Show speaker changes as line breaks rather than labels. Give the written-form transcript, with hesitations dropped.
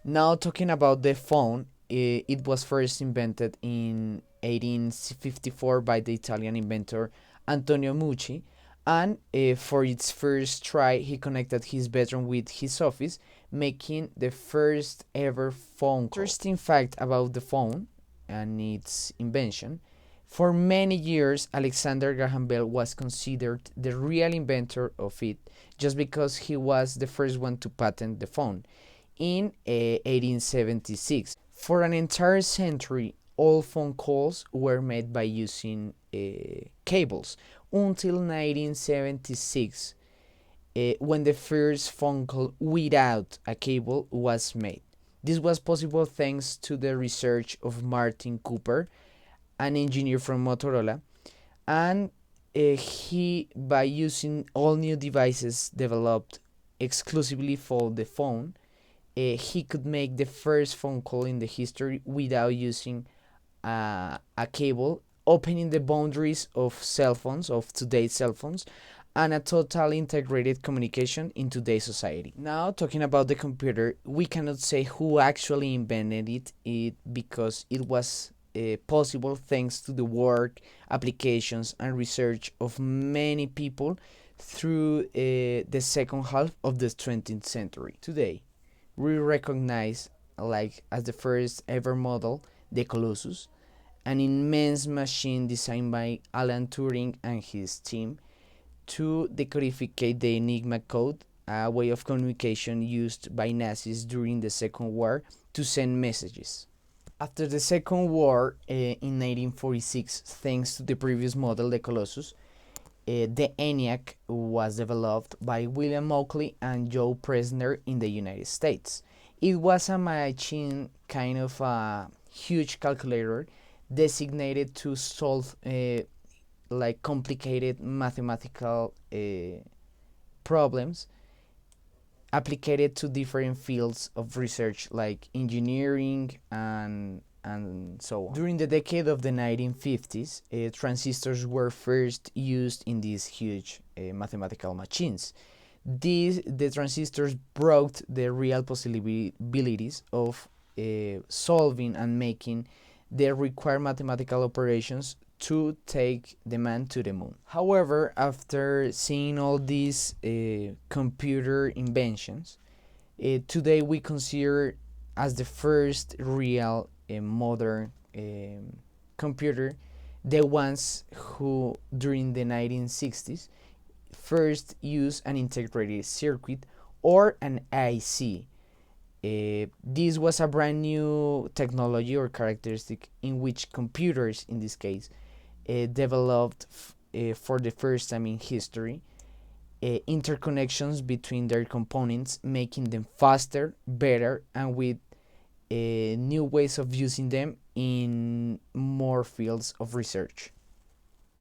Now, talking about the phone, it was first invented in 1854 by the Italian inventor Antonio Mucci, and for its first try, he connected his bedroom with his office, making the first ever phone call. Interesting fact about the phone and its invention: for many years, Alexander Graham Bell was considered the real inventor of it just because he was the first one to patent the phone in 1876. For an entire century, all phone calls were made by using cables until 1976, when the first phone call without a cable was made. This was possible thanks to the research of Martin Cooper, an engineer from Motorola, and by using all new devices developed exclusively for the phone, he could make the first phone call in the history without using a cable, opening the boundaries of cell phones, of today's cell phones, and a total integrated communication in today's society. Now, talking about the computer, we cannot say who actually invented it because it was possible thanks to the work, applications, and research of many people through the second half of the 20th century. Today, we recognize like as the first ever model, the Colossus, an immense machine designed by Alan Turing and his team to decodificate the Enigma code, a way of communication used by Nazis during the Second War to send messages. After the Second War, in 1946, thanks to the previous model, the Colossus, the ENIAC was developed by William Oakley and Joe Presner in the United States. It was a machine, kind of a huge calculator, designated to solve like complicated mathematical problems applied to different fields of research like engineering and so on. During the decade of the 1950s, transistors were first used in these huge mathematical machines. The transistors brought the real possibilities of solving and making the required mathematical operations to take the man to the moon. However, after seeing all these computer inventions, today we consider as the first real modern computer the ones who during the 1960s first used an integrated circuit or an IC. This was a brand new technology or characteristic in which computers, in this case, developed for the first time in history interconnections between their components, making them faster, better, and with new ways of using them in more fields of research.